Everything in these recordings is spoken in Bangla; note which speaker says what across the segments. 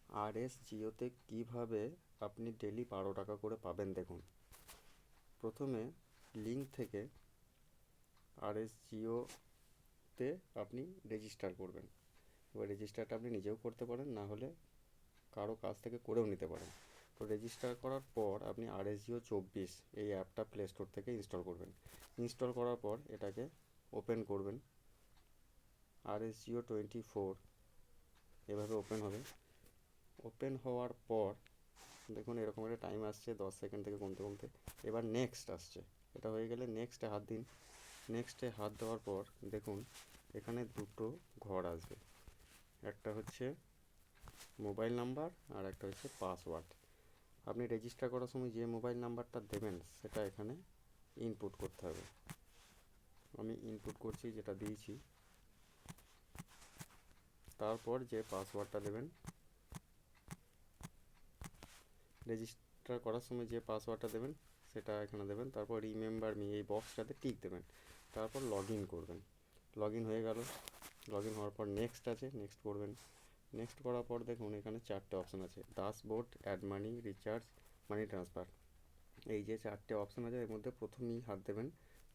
Speaker 1: আর এস জিওতে কীভাবে আপনি ডেলি 12 টাকা করে পাবেন দেখুন। প্রথমে লিঙ্ক থেকে আর এস জিওতে আপনি রেজিস্টার করবেন। এবার রেজিস্টারটা আপনি নিজেও করতে পারেন, না হলে কারো কাছ থেকে করেও নিতে পারেন। তো রেজিস্টার করার পর আপনি আর এস জিও 24 এই অ্যাপটা প্লে স্টোর থেকে ইনস্টল করবেন। ইনস্টল করার পর এটাকে ওপেন করবেন। আর এস জিও 24 এভাবে ওপেন হবে। ওপেন হওয়ার পর দেখুন এরকম একটা টাইম আসছে 10 সেকেন্ড থেকে কমতে কমতে। এবার নেক্সট আসছে। এটা হয়ে গেলে নেক্সটে হাত দিন। নেক্সটে হাত দেওয়ার পর দেখুন এখানে দুটো ঘর আসবে, একটা হচ্ছে মোবাইল নাম্বার আর একটা হচ্ছে পাসওয়ার্ড। আপনি রেজিস্টার করার সময় যে মোবাইল নাম্বারটা দেবেন সেটা এখানে ইনপুট করতে হবে। আমি ইনপুট করছি, যেটা দিয়েছি। তারপর যে পাসওয়ার্ডটা দেবেন, রেজিস্টার করার সময় যে পাসওয়ার্ডটা দেবেন সেটা এখানে দেবেন। তারপর রিমেম্বার মি এই বক্সটাতে টিক দেবেন। তারপর লগ ইন করবেন। লগ ইন হয়ে গেল। লগ ইন হওয়ার পর নেক্সট আছে, নেক্সট করবেন। নেক্সট করার পর দেখুন এখানে 4টে অপশান আছে, dashboard, add money, recharge, money transfer. এই যে 4টে অপশান আছে এর মধ্যে প্রথমেই হাত দেবেন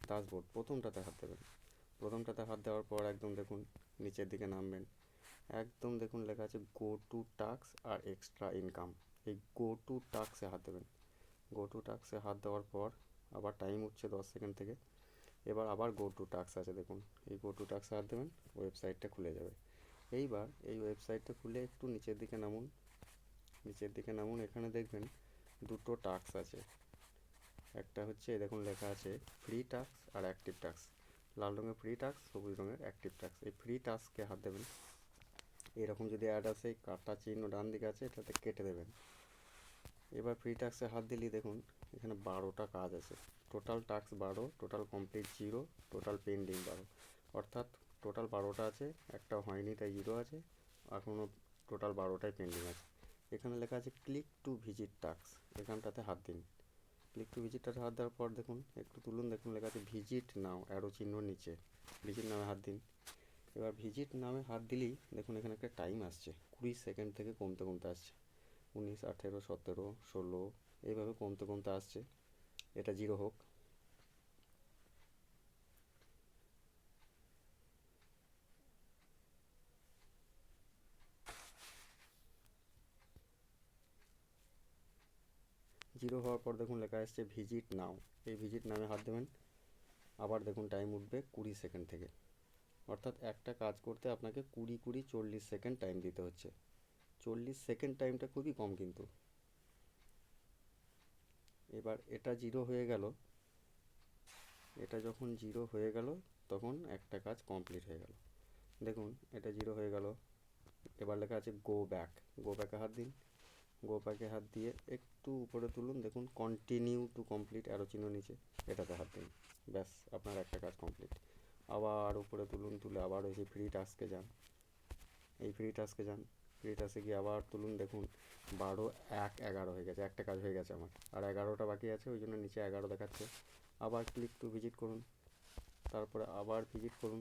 Speaker 1: ড্যাশবোর্ড, প্রথমটাতে হাত দেবেন। প্রথমটাতে হাত দেওয়ার পর একদম দেখুন নিচের দিকে নামবেন। একদম দেখুন লেখা আছে গো টু টাস্ক আর এক্সট্রা ইনকাম। এই গো টু টাস্কে হাত দেবেন। গো টু টাস্কে হাত দেওয়ার পর আবার টাইম উঠছে 10 সেকেন্ড থেকে। এবার আবার গো টু টাস্ক আছে দেখুন, এই গো টু টাস্কে হাত দেবেন, ওয়েবসাইটটা খুলে যাবে। এইবার এই ওয়েবসাইটটা খুলে একটু নিচের দিকে নামুন। নিচের দিকে নামুন, এখানে দেখবেন দুটো টাস্ক আছে। একটা হচ্ছে দেখুন লেখা আছে ফ্রি টাস্ক আর অ্যাক্টিভ টাস্ক। লাল রঙের ফ্রি টাস্ক, সবুজ রঙের অ্যাক্টিভ টাস্ক। এই ফ্রি টাস্কে হাত দেবেন। এরকম যদি অ্যাড আসে কাটা চিহ্ন ডান দিকে আছে, এটাতে কেটে দেবেন। এবার ফ্রি টাস্কে হাত দিলেই দেখুন এখানে 12টা কাজ আছে। Total task 12, total complete 0, total pending 12। অর্থাৎ টোটাল 12টা আছে, একটা হয়নি তাই 0 আছে, এখনও টোটাল 12টাই পেন্ডিং আছে। এখানে লেখা আছে ক্লিক টু ভিজিট টাস্ক, এখানটাতে হাত দিন। ক্লিক টু ভিজিটটাতে হাত দেওয়ার পর দেখুন একটু তুলুন, দেখুন লেখা আছে ভিজিট নাও, অ্যারো চিহ্ন নিচে ভিজিট নামে হাত দিন। এবার ভিজিট নামে হাত দিলেই দেখুন এখানে একটা টাইম আসছে, 20 সেকেন্ড থেকে কমতে কমতে আসছে। 19, 18, 17, 16 এইভাবে কমতে কমতে আসছে। এটা 0 হোক। জিরো হওয়ার পর দেখুন লেখা আসছে ভিজিট নাও, এই ভিজিট নামে হাত দেবেন। আবার দেখুন টাইম উঠবে 20 সেকেন্ড থেকে। অর্থাৎ একটা কাজ করতে আপনাকে 20, 20, 40 সেকেন্ড টাইম দিতে হচ্ছে। 40 সেকেন্ড টাইমটা খুবই কম কিন্তু। এবার এটা 0 হয়ে গেল। এটা যখন 0 হয়ে গেল তখন একটা কাজ কমপ্লিট হয়ে গেল। দেখুন এটা 0 হয়ে গেল। এবার লেখা আছে গো ব্যাক, গো ব্যাকে হাত দিন। গো ব্যাকে হাত দিয়ে একটু উপরে তুলুন, দেখুন কন্টিনিউ টু কমপ্লিট অ্যারো চিহ্ন নিচে, এটাতে হাত দিন। ব্যাস আপনার একটা কাজ কমপ্লিট। আবার উপরে তুলুন, তুলে আবার ওই যে ফ্রি টাস্কে যান। এই ফ্রি টাস্কে যান, ফ্রি টাস্কে গিয়ে আবার তুলুন, দেখুন 12, 1, 11 হয়ে গেছে, একটা কাজ হয়ে গেছে আমার, আর 11টা বাকি আছে, ওই জন্য নিচে 11 দেখাচ্ছে। আবার ক্লিক টু ভিজিট করুন, তারপরে আবার ভিজিট করুন,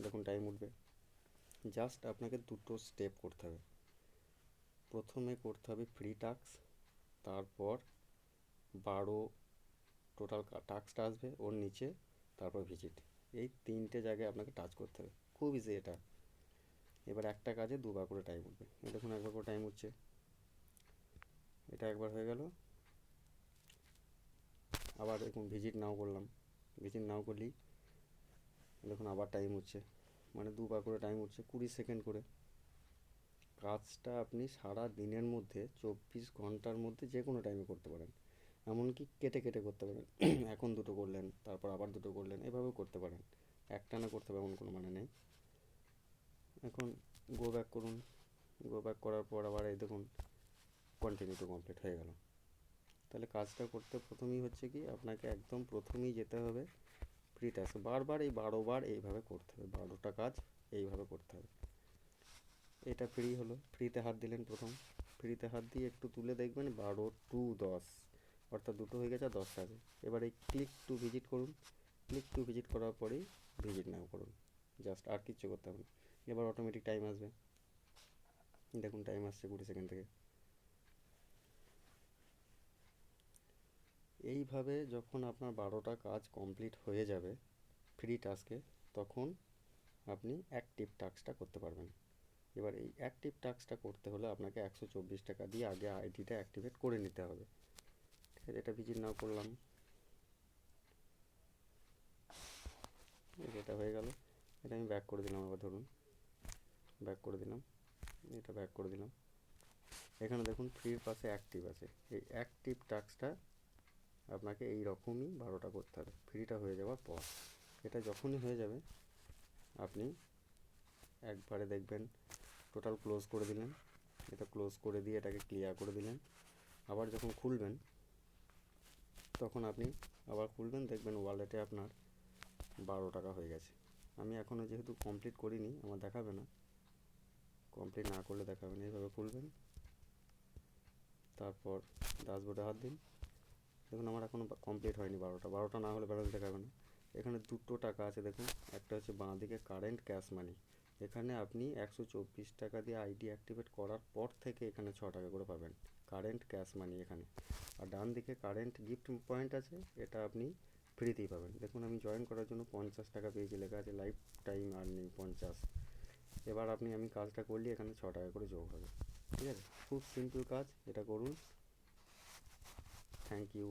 Speaker 1: দেখুন টাইম উঠবে। জাস্ট আপনাকে দুটো স্টেপ করতে হবে। প্রথমে করতে হবে ফ্রি টাস্ক, তারপর 12 টোটাল টাস্কটা আসবে ওর নিচে, তারপর ভিজিট। এই 3টে জায়গায় আপনাকে টাচ করতে হবে, খুব ইজি এটা। এবার একটা কাজে দুবার করে টাইম উঠবে, এই দেখুন একবার করে টাইম উঠছে। এটা একবার হয়ে গেল। আবার দেখুন ভিজিট নাও করলাম, ভিজিট নাও করলেই দেখুন আবার টাইম উঠছে, মানে দুবার করে টাইম উঠছে 20 সেকেন্ড করে। কাজটা আপনি সারা দিনের মধ্যে 24 ঘন্টার মধ্যে যে কোনো টাইমে করতে পারেন। এমনকি কেটে কেটে করতে পারেন। এখন দুটো করলেন, তারপর আবার দুটো করলেন, এভাবেও করতে পারেন। একটানা করতে হবে এমন কোনো মানে নেই। এখন গো ব্যাক করুন। গো ব্যাক করার পর আবার এই দেখুন কন্টিনিউ টু কমপ্লিট হয়ে গেল। তাহলে কাজটা করতে প্রথমেই হচ্ছে কি আপনাকে একদম প্রথমেই যেতে হবে ফ্রি টাস্ক, বারবার এই 12বার এইভাবে করতে হবে, 12টা কাজ এইভাবে করতে হবে। এটা ফ্রি হলো, ফ্রিতে হাত দিলেন প্রথম। ফ্রিতে হাত দিয়ে একটু তুলে দেখবেন 12 টু 10, অর্থাৎ দুটো হয়ে গেছে আর 10টা আছে। এবার এই ক্লিক টু ভিজিট করুন। ক্লিক টু ভিজিট করার পরেই ভিজিট নাও করুন, জাস্ট আর কিচ্ছু করতে হবে না। এবার অটোমেটিক টাইম আসবে। দেখুন টাইম আসছে 20 সেকেন্ড থেকে। এইভাবে যখন আপনার 12টা কাজ কমপ্লিট হয়ে যাবে ফ্রি টাস্কে, তখন আপনি অ্যাক্টিভ টাস্কটা করতে পারবেন। এবার এই অ্যাক্টিভ টাস্কটা করতে হলে আপনাকে 124 টাকা দিয়ে আগে আইডিটা অ্যাক্টিভেট করে নিতে হবে। ঠিক আছে, এটা ভিজিট নাও করলাম, এটা হয়ে গেল। এটা আমি ব্যাক করে দিলাম, আবার ধরুন ব্যাক করে দিলাম, এটা ব্যাক করে দিলাম। এখানে দেখুন ফ্রির পাশে অ্যাক্টিভ আছে, এই অ্যাক্টিভ টাস্কটা আপনাকে এই রকমই 12টা করতে হবে ফ্রিটা হয়ে যাওয়ার পর। এটা যখনই হয়ে যাবে আপনি একবারে দেখবেন টোটাল ক্লোজ করে দিলেন, এটা ক্লোজ করে দিয়ে এটাকে ক্লিয়ার করে দিলেন। আবার যখন খুলবেন তখন আপনি আবার খুলবেন, দেখবেন ওয়ালেটে আপনার 12 টাকা হয়ে গেছে। আমি এখনও যেহেতু কমপ্লিট করিনি আমার দেখাবে না, কমপ্লিট না করলে দেখাবে না। এইভাবে খুলবেন, তারপর ড্যাশবোর্ডে হাত দিন। দেখুন আমার এখনও কমপ্লিট হয়নি 12টা না হলে ব্যালেন্স দেখাবে না। এখানে 2 টাকা আছে দেখুন, একটা হচ্ছে বাঁ দিকে কারেন্ট ক্যাশ মানি, এখানে আপনি 124 টাকা দিয়ে আইডি অ্যাক্টিভেট করার পর থেকে এখানে 6 টাকা করে পাবেন কারেন্ট ক্যাশ মানি এখানে। আর ডান দিকে কারেন্ট গিফট পয়েন্ট আছে, এটা আপনি ফ্রিতেই পাবেন। দেখুন আমি জয়েন করার জন্য 50 টাকা পেয়েছি, লেখা আছে লাইফ টাইম আর্নিং 50। এবার আমি কাজটা করলে এখানে 6 টাকা করে যোগ হবে। ঠিক আছে, খুব সিম্পল কাজ, এটা করুন। Thank you.